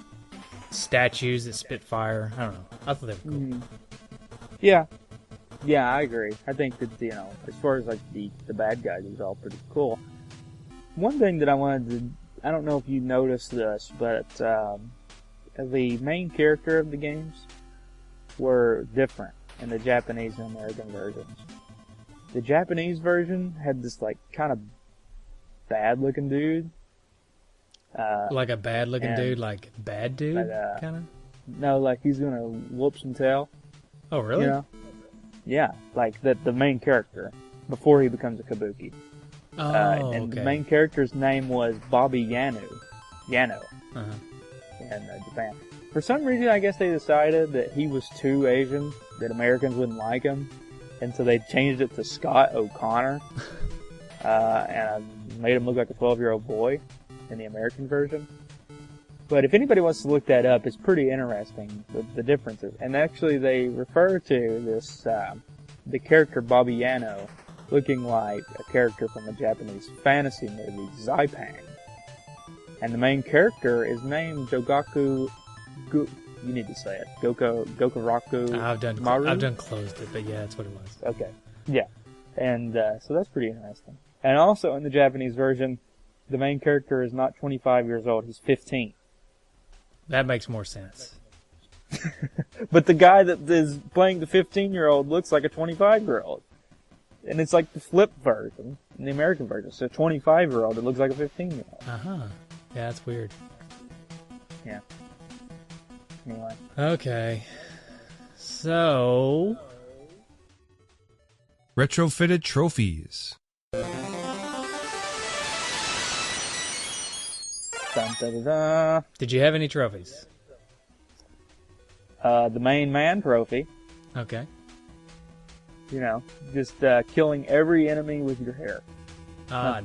statues that spit fire. I don't know. I thought they were cool. Yeah, I agree. I think that as far as like the bad guys, it was all pretty cool. One thing that I wanted to, I don't know if you noticed this, but the main character of the games were different in the Japanese and American versions. The Japanese version had this like kind of bad looking dude. Like a bad looking dude, like bad dude, kind of? No, like he's gonna whoop some tail. Oh, really? You know? Yeah, like the main character before he becomes a Kabuki. And the main character's name was Bobby Yano. Uh-huh. In Japan. For some reason, I guess they decided that he was too Asian, that Americans wouldn't like him, and so they changed it to Scott O'Connor, and made him look like a 12-year-old boy in the American version. But if anybody wants to look that up, it's pretty interesting, the differences. And actually, they refer to this, the character Bobby Yano looking like a character from a Japanese fantasy movie, Zaipang. And the main character is named Jogaku. You need to say it. Gokuraku. I've done closed it, but yeah, that's what it was. Okay. Yeah. And so that's pretty interesting. And also in the Japanese version, the main character is not 25 years old. He's 15. That makes more sense. But the guy that is playing the 15-year-old looks like a 25-year-old. And it's like the flip version, in the American version. So a 25-year-old, it looks like a 15-year-old. Uh-huh. Yeah, that's weird. Yeah. Anyway. Okay. So... Retrofitted trophies. Dun, dun, dun, dun. Did you have any trophies? The main man trophy. Okay. Just killing every enemy with your hair.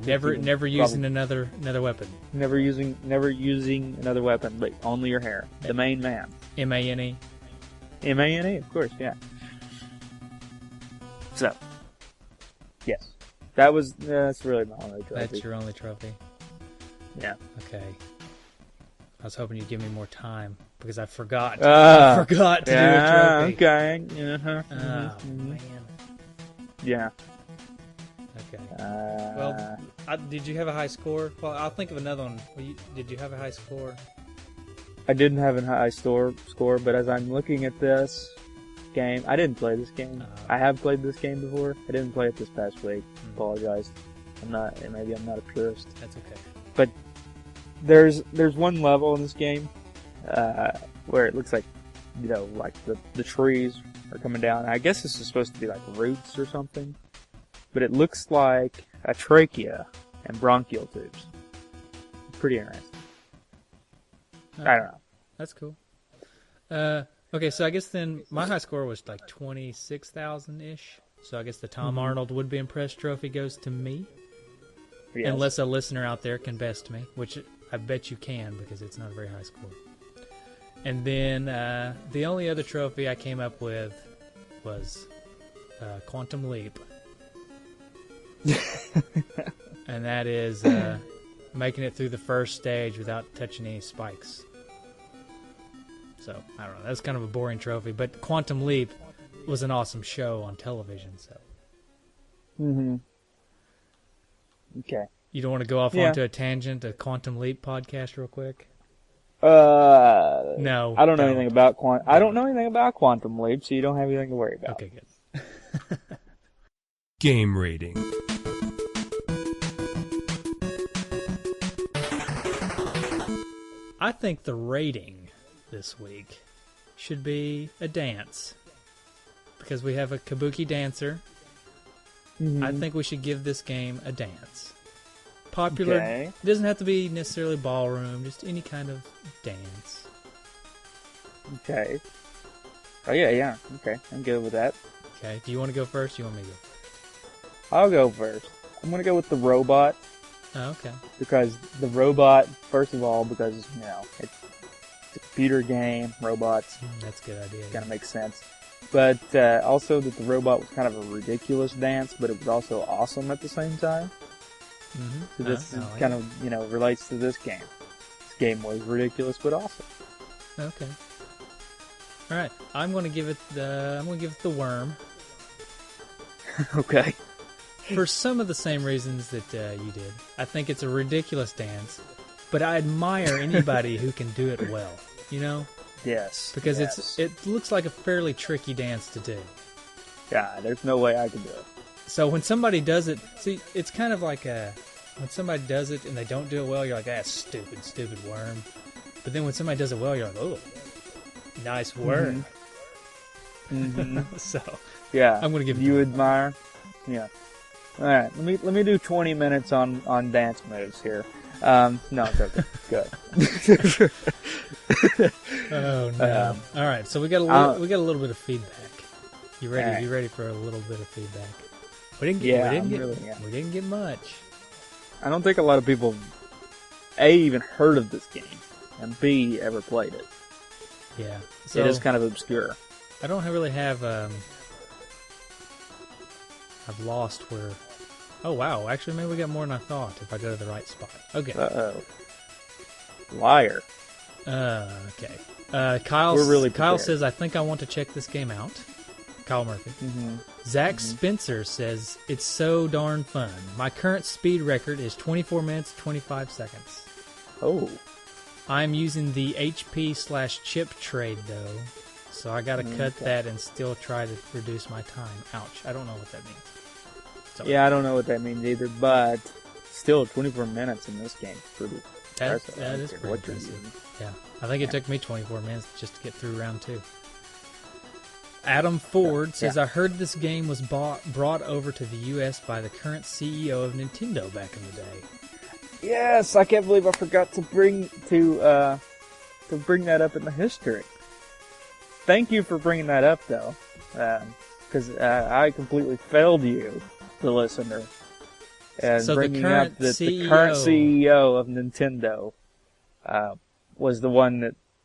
Never using another weapon. Never using another weapon, but only your hair. The main man. M-A-N-E? M-A-N-E, of course, yeah. So, yes. That's really my only trophy. That's your only trophy? Yeah. Okay. I was hoping you'd give me more time, because I forgot to do a trophy. Okay. Uh-huh. Oh, man. Yeah. Okay. Did you have a high score? Well, I'll think of another one. Did you have a high score? I didn't have a high score, but as I'm looking at this game, I didn't play this game. I have played this game before. I didn't play it this past week. Apologize. Maybe I'm not a purist. That's okay. But there's one level in this game where it looks like, like the trees are coming down. I guess this is supposed to be like roots or something. But it looks like a trachea and bronchial tubes. Pretty interesting. I don't know. That's cool. Okay, so I guess then my high score was like 26,000-ish. So I guess the Tom Arnold Would Be Impressed trophy goes to me. Yes. Unless a listener out there can best me, which I bet you can because it's not a very high score. And then the only other trophy I came up with was Quantum Leap. And that is making it through the first stage without touching any spikes. So, I don't know. That's kind of a boring trophy. But Quantum Leap was an awesome show on television. So. Okay. You don't want to go off onto a tangent, a Quantum Leap podcast real quick? No. I don't know don't. anything about I don't know anything about Quantum Leap, so you don't have anything to worry about. Okay, good. Game rating. I think the rating this week should be a dance. Because we have a Kabuki dancer. Mm-hmm. I think we should give this game a dance. Popular. Okay. It doesn't have to be necessarily ballroom, just any kind of dance. Okay. Oh, yeah. Okay, I'm good with that. Okay, do you want to go first? Or you want me to go? I'll go first. I'm going to go with the robot. Oh, okay. Because the robot, first of all, because, you know, it's a computer game, robots, That's a good idea. kind of makes sense. But also that the robot was kind of a ridiculous dance, but it was also awesome at the same time. Mm-hmm. So this kind of, you know, relates to this game. This game was ridiculous but awesome. Okay. All right, I'm going to give it the worm Okay. for some of the same reasons that you did. I think it's a ridiculous dance, but I admire anybody who can do it well. You know, Yes. because yes. it looks like a fairly tricky dance to do. Yeah, there's no way I could do it. So when somebody does it, see, it's kind of like when somebody does it and they don't do it well, you're like, ah, stupid worm. But then when somebody does it well, you're like, oh, nice worm. Mm-hmm. So Yeah. I'm gonna give it You to admire? Yeah. All right. Let me do 20 minutes on dance moves here. No, it's okay. Good. Oh no! All right, so we got a little bit of feedback. You ready? Right. You ready for a little bit of feedback? We didn't Yeah, we didn't get much. I don't think a lot of people A, even heard of this game, and B, ever played it. Yeah, so It is kind of obscure. I don't really have. I've lost where. Oh wow! Actually, maybe we got more than I thought. If I go to the right spot. Okay. Uh-oh. Liar. Okay. Kyle. We're really Kyle prepared. says, "I think I want to check this game out." Kyle Murphy. Mm-hmm. Zach Spencer says, "It's so darn fun. My current speed record is 24 minutes 25 seconds. Oh. I'm using the HP/chip trade though, so I gotta cut that and still try to reduce my time. Ouch! I don't know what that means." So, Yeah, I don't know what that means either, but still 24 minutes in this game is pretty impressive. I that don't is care pretty what you're impressive. using. Yeah, I think it took me 24 minutes just to get through round 2. Adam Ford says, Yeah. I heard this game was brought over to the U.S. by the current CEO of Nintendo back in the day. Yes, I can't believe I forgot to bring that up in the history. Thank you for bringing that up, though, because I completely failed you, the listener, and So the bringing current up that the CEO current CEO of Nintendo was the one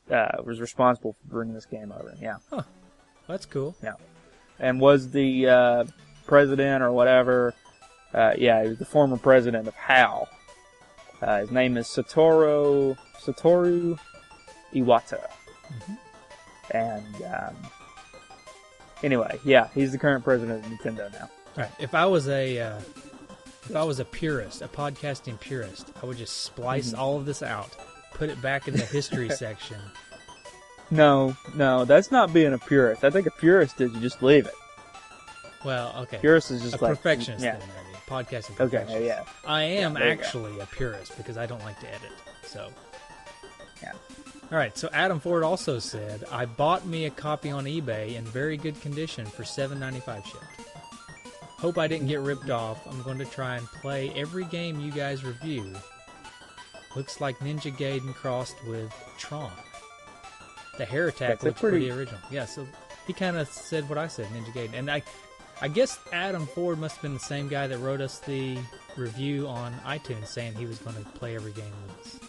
that was responsible for bringing this game over. Yeah, That's cool. yeah, and was the president or whatever. Yeah, he was the former president of HAL. His name is Satoru Iwata. Mhm. And anyway, yeah, he's the current president of Nintendo now. All right. If I was a purist, a podcasting purist, I would just splice all of this out, put it back in the history section. No, that's not being a purist. I think a purist is you just leave it. Well, okay. Purist is just a like perfectionist yeah. then, maybe. Podcasting Okay, perfectionist. yeah. I am there you go. actually a purist because I don't like to edit. So. Yeah. All right. So Adam Ford also said, I bought me a copy on eBay in very good condition for $7.95 shipped. Hope I didn't get ripped off. I'm going to try and play every game you guys review. Looks like Ninja Gaiden crossed with Tron. The hair attack That's a looks pretty pretty- original. Yeah, so he kind of said what I said, Ninja Gaiden. And I guess Adam Ford must have been the same guy that wrote us the review on iTunes saying he was going to play every game with us.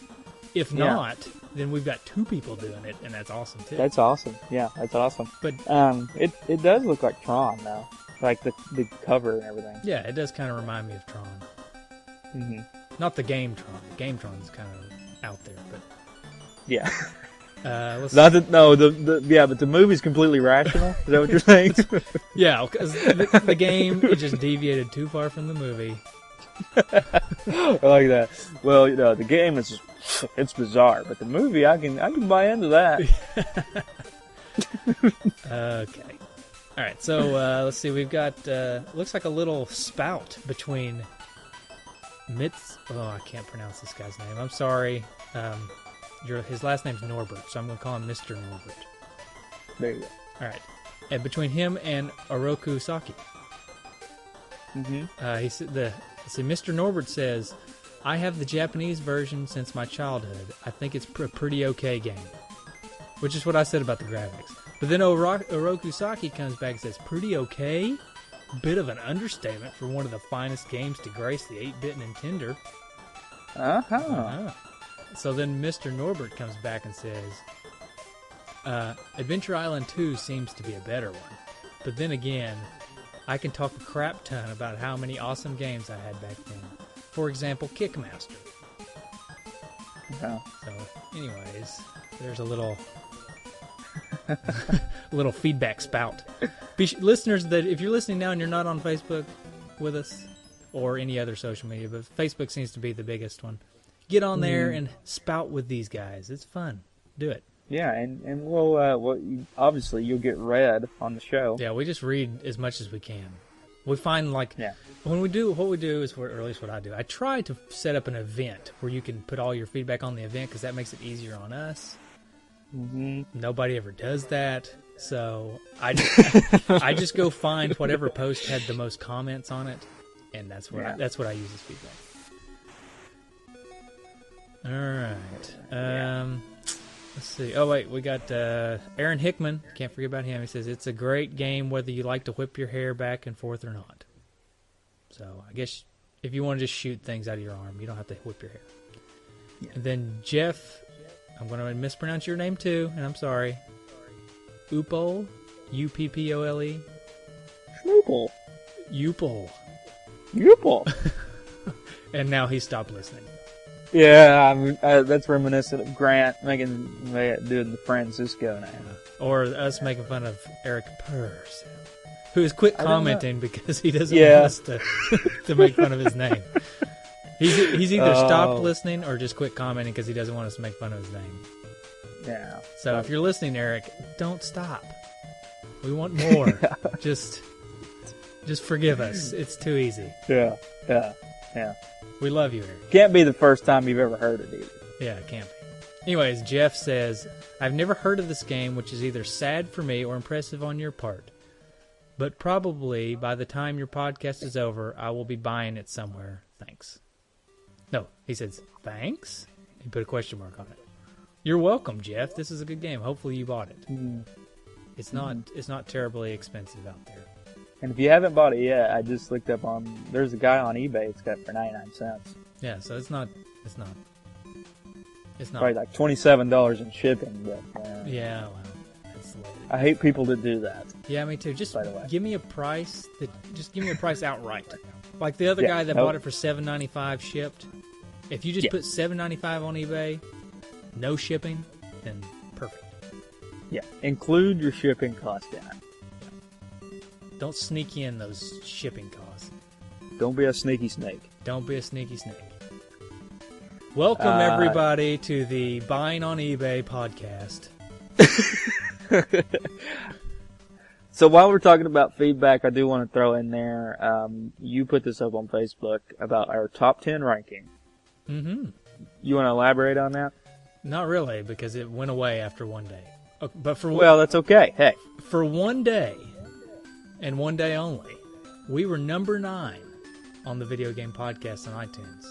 If Yeah. not, then we've got 2 people doing it, and that's awesome too. That's awesome. Yeah, that's awesome. But it does look like Tron though, like the cover and everything. yeah, it does kind of remind me of Tron. Mm-hmm. Not the game Tron. Game Tron's kind of out there, but Yeah. let's Not that, no, but the movie's completely rational. Is that what you're saying? yeah, because the game it just deviated too far from the movie. I like that. Well, the game is just It's bizarre, but the movie, I can buy into that. Okay. All right, so let's see. We've got looks like a little spout between Mitz. Oh, I can't pronounce this guy's name. I'm sorry. His last name's Norbert, so I'm going to call him Mr. Norbert. There you go. All right, and between him and Oroku Saki, he said Mr. Norbert says, "I have the Japanese version since my childhood. I think it's a pretty okay game," which is what I said about the graphics. But then Oroku Saki comes back and says, "Pretty okay? Bit of an understatement for one of the finest games to grace the 8-bit Nintendo." So then Mr. Norbert comes back and says, "Adventure Island 2 seems to be a better one. But then again, I can talk a crap ton about how many awesome games I had back then. For example, Kickmaster." Okay. So, anyways, there's a little little feedback spout. Listeners, that if you're listening now and you're not on Facebook with us or any other social media, but Facebook seems to be the biggest one, get on there and spout with these guys. It's fun. Do it. Yeah, and obviously you'll get read on the show. Yeah, we just read as much as we can. We find when we do what we do is, or at least what I do, I try to set up an event where you can put all your feedback on the event because that makes it easier on us. Nobody ever does that, so I just go find whatever post had the most comments on it, and that's what I use as feedback. All right. Let's see. Oh wait, we got Aaron Hickman. Can't forget about him. He says it's a great game whether you like to whip your hair back and forth or not. So I guess if you want to just shoot things out of your arm, you don't have to whip your hair. Yeah. And then Jeff. I'm going to mispronounce your name too, and I'm sorry. Uppole? Uppole? Schnoopole. Uppole. And now he stopped listening. Yeah, that's reminiscent of Grant doing the Francisco now. Or us making fun of Eric Purse, who has quit commenting because he doesn't want us to make fun of his name. He's either stopped listening or just quit commenting because he doesn't want us to make fun of his name. Yeah. So if you're listening, Eric, don't stop. We want more. Just forgive us. It's too easy. Yeah. We love you, Eric. Can't be the first time you've ever heard it either. Yeah, it can't be. Anyways, Jeff says, "I've never heard of this game, which is either sad for me or impressive on your part. But probably by the time your podcast is over, I will be buying it somewhere. Thanks." No, he says, "Thanks?" He put a question mark on it. You're welcome, Jeff. This is a good game. Hopefully you bought it. It's not terribly expensive out there. And if you haven't bought it yet, I just looked up there's a guy on eBay it's got it for 99 cents. Yeah, so it's not probably like $27 in shipping, but yeah, well, that's I hate people that do that. Yeah, me too. Just by the way. give me a price outright. Like the other guy that bought it for $7.95 shipped. If you just put $7.95 on eBay, no shipping, then perfect. Yeah, include your shipping cost in it. Don't sneak in those shipping costs. Don't be a sneaky snake. Don't be a sneaky snake. Welcome, everybody, to the Buying on eBay podcast. So while we're talking about feedback, I do want to throw in there, you put this up on Facebook about our top 10 ranking. Mm-hmm. You want to elaborate on that? Not really, because it went away after one day. But well, that's okay. Hey. For one day, and one day only, we were number 9 on the Video Game Podcast on iTunes.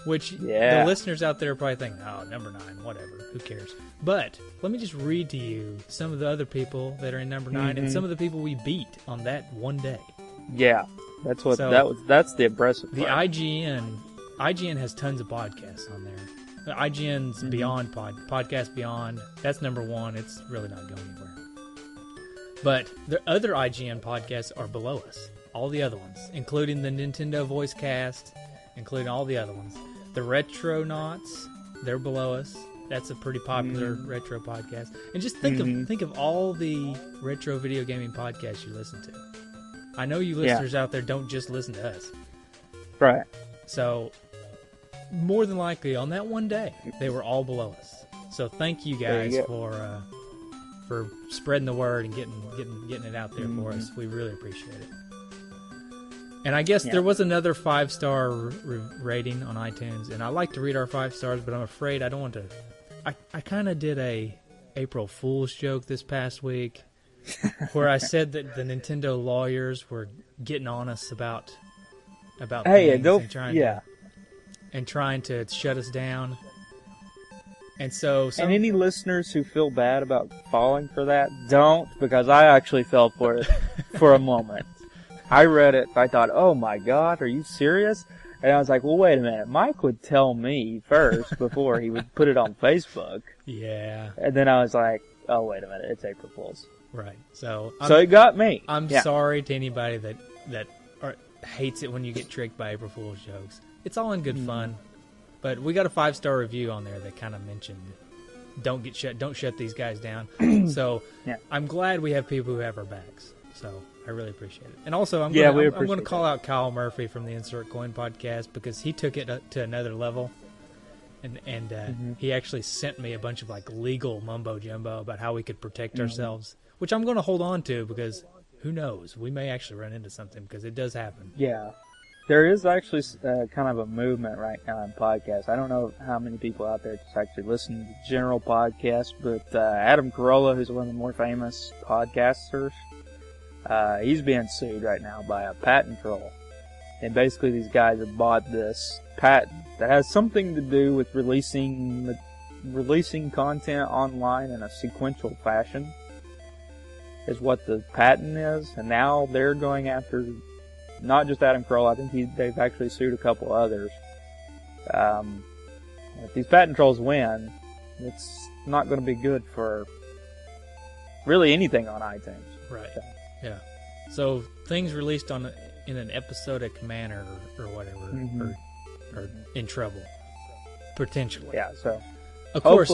Which the listeners out there are probably thinking, oh, number 9, whatever, who cares? But let me just read to you some of the other people that are in number 9 and some of the people we beat on that one day. Yeah, that's what that's the impressive part. The IGN has tons of podcasts on there. The IGN's Beyond Podcast Beyond, that's number 1. It's really not going anywhere. But the other IGN podcasts are below us. All the other ones, including the Nintendo Voice Cast, including all the other ones. The Retronauts, they're below us. That's a pretty popular retro podcast. And just think of all the retro video gaming podcasts you listen to. I know you listeners out there don't just listen to us. Right. So more than likely on that one day they were all below us. So thank you guys for spreading the word and getting it out there for us. We really appreciate it. And I guess there was another 5-star rating on iTunes, and I like to read our 5 stars, but I'm afraid I don't want to. I kind of did a April Fool's joke this past week where I said that the Nintendo lawyers were getting on us about things and trying to shut us down. And so and any listeners who feel bad about falling for that, don't, because I actually fell for it for a moment. I read it, I thought, oh my God, are you serious? And I was like, well, wait a minute. Mike would tell me first before he would put it on Facebook. Yeah. And then I was like, oh, wait a minute, it's April Fool's. Right. So it got me. I'm sorry to anybody that hates it when you get tricked by April Fool's jokes. It's all in good fun. But we got a 5-star review on there that kind of mentioned don't shut these guys down. So I'm glad we have people who have our backs. So I really appreciate it. And also I'm going to call out Kyle Murphy from the Insert Coin podcast because he took it to another level. And he actually sent me a bunch of like legal mumbo jumbo about how we could protect ourselves, which I'm going to hold on to because who knows, we may actually run into something because it does happen. Yeah. There is actually kind of a movement right now in podcasts. I don't know how many people out there just actually listen to general podcasts, but Adam Carolla, who's one of the more famous podcasters, he's being sued right now by a patent troll. And basically these guys have bought this patent that has something to do with releasing content online in a sequential fashion, is what the patent is. And now they're going after not just Adam Carolla, I think they've actually sued a couple others. If these patent trolls win, it's not going to be good for really anything on iTunes. Right. So. Yeah. So things released in an episodic manner or whatever are in trouble, potentially. Yeah. So of course,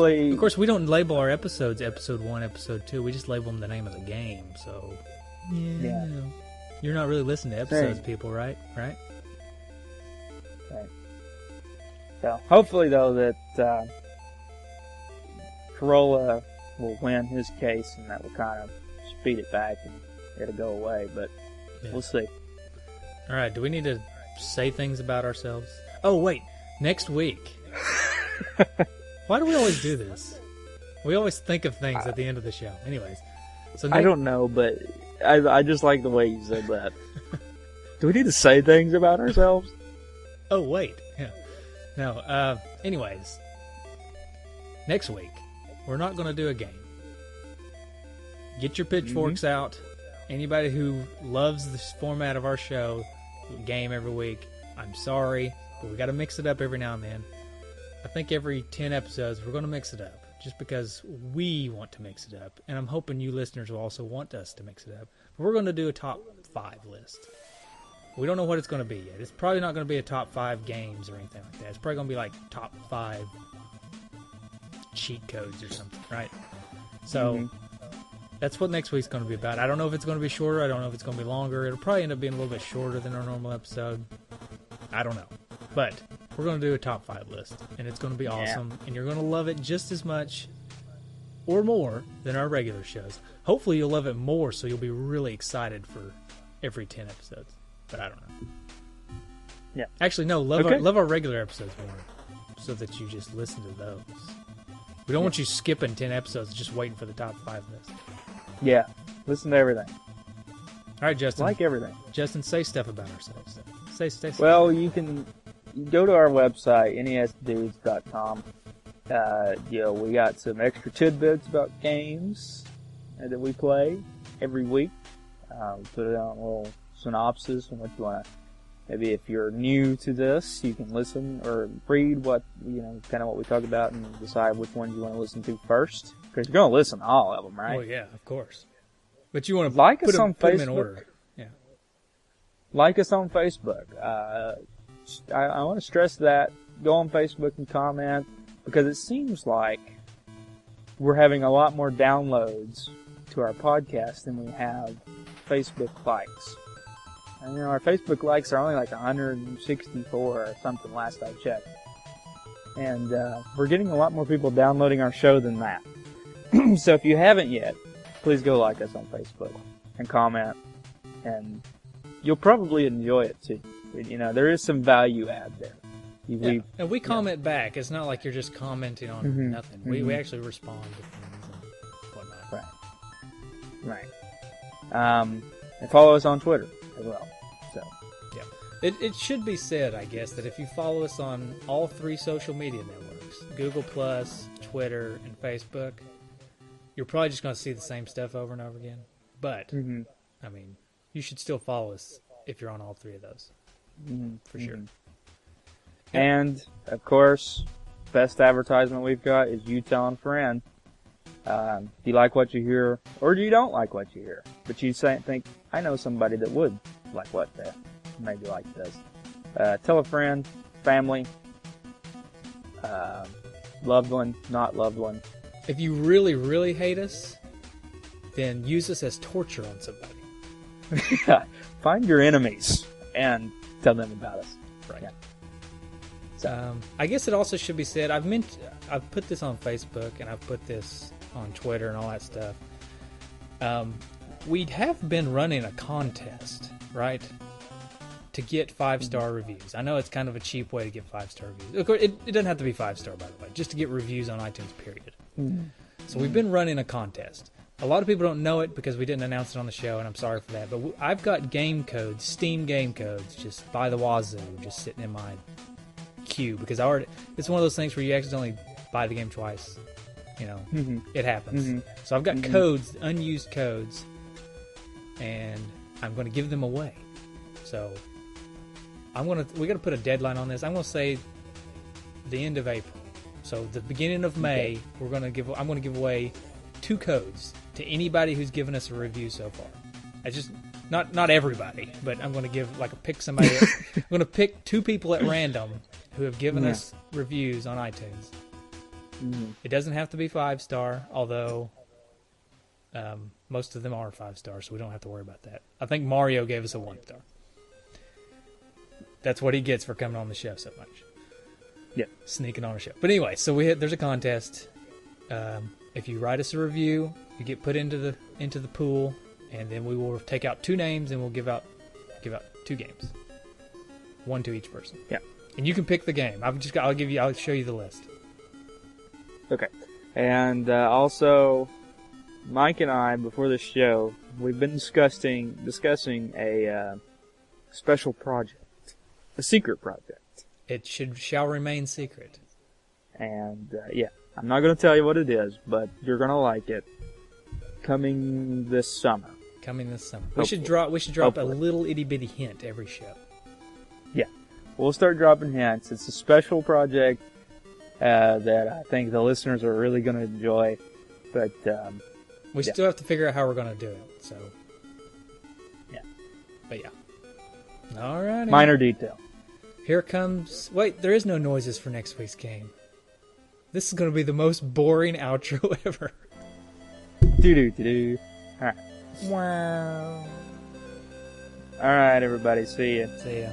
we don't label our episodes episode 1, episode 2. We just label them the name of the game. So yeah. You're not really listening to episodes, people, right? Right. So hopefully, though, that Carolla will win his case, and that will kind of speed it back, and it'll go away. But we'll see. All right. Do we need to say things about ourselves? Oh, wait. Next week. Why do we always do this? We always think of things at the end of the show. Anyways. So I don't know, but I just like the way you said that. Do we need to say things about ourselves? Oh, wait. Yeah. No. Anyways. Next week, we're not going to do a game. Get your pitchforks out. Anybody who loves this format of our show, game every week, I'm sorry, but we got to mix it up every now and then. I think every 10 episodes, we're going to mix it up. Just because we want to mix it up. And I'm hoping you listeners will also want us to mix it up. But we're going to do a top 5 list. We don't know what it's going to be yet. It's probably not going to be a top 5 games or anything like that. It's probably going to be like top 5 cheat codes or something, right? So that's what next week's going to be about. I don't know if it's going to be shorter. I don't know if it's going to be longer. It'll probably end up being a little bit shorter than our normal episode. I don't know. But we're going to do a top 5 list, and it's going to be awesome, and you're going to love it just as much or more than our regular shows. Hopefully you'll love it more, so you'll be really excited for every 10 episodes, but I don't know. Yeah. Actually, no, love our regular episodes more, so that you just listen to those. We don't want you skipping 10 episodes just waiting for the top 5 list. Yeah, listen to everything. All right, Justin. Like everything. Justin, say stuff about ourselves. Say stuff. Well, you can go to our website, nesdudes.com. We got some extra tidbits about games that we play every week. We put it on a little synopsis on what you want to. Maybe if you're new to this, you can listen or read what kind of what we talk about and decide which ones you want to listen to first. Because you're going to listen to all of them, right? Oh yeah, of course. But you want to like us on Facebook. Put them in order. Yeah. Like us on Facebook. I want to stress that. Go on Facebook and comment, because it seems like we're having a lot more downloads to our podcast than we have Facebook likes. And our Facebook likes are only like 164 or something last I checked. and we're getting a lot more people downloading our show than that. So if you haven't yet, please go like us on Facebook and comment, and you'll probably enjoy it too. You know, there is some value add there. And we comment back. It's not like you're just commenting on nothing. We actually respond to things and whatnot. Right. And follow us on Twitter as well. So yeah, it should be said, I guess, that if you follow us on all 3 social media networks, Google+, Twitter, and Facebook, you're probably just going to see the same stuff over and over again. But, I mean, you should still follow us if you're on all 3 of those. For sure. And, of course, best advertisement we've got is you telling a friend. If you like what you hear, or you don't like what you hear, but you think, I know somebody that would like what they maybe like this. Tell a friend, family, loved one, not loved one. If you really, really hate us, then use us as torture on somebody. Find your enemies and tell them about us. Right. Yeah. So, I guess it also should be said, I've put this on Facebook and I've put this on Twitter and all that stuff. We have been running a contest, right, to get 5-star reviews. I know it's kind of a cheap way to get 5-star reviews. Of course, it doesn't have to be 5-star, by the way, just to get reviews on iTunes, period. So we've been running a contest. A lot of people don't know it because we didn't announce it on the show, and I'm sorry for that. But I've got game codes, Steam game codes, just by the wazoo, just sitting in my queue because it's one of those things where you accidentally buy the game twice. You know, it happens. So I've got codes, unused codes, and I'm going to give them away. So we're going to put a deadline on this. I'm going to say the end of April. So the beginning of May, I'm going to give away 2 codes to anybody who's given us a review so far. I just not everybody, but I'm going to pick somebody. I'm going to pick 2 people at random who have given us reviews on iTunes. It doesn't have to be 5-star, although most of them are 5-star, so we don't have to worry about that. I think Mario gave us a 1-star. That's what he gets for coming on the show so much. Yeah, sneaking on our show. But anyway, so there's a contest. If you write us a review, you get put into the pool, and then we will take out 2 names and we'll give out 2 games, 1 to each person. Yeah, and you can pick the game. I'll show you the list. Okay, and also, Mike and I before the show, we've been discussing a special project, a secret project. It shall remain secret. And I'm not going to tell you what it is, but you're going to like it. Coming this summer. We should drop a little itty bitty hint every show. Yeah, we'll start dropping hints. It's a special project that I think the listeners are really going to enjoy. But we still have to figure out how we're going to do it. So yeah, but yeah. All right. Minor detail. Here comes... Wait, there is no noises for next week's game. This is going to be the most boring outro ever. Do-do-do-do. All right. Wow. All right, everybody. See ya. See ya.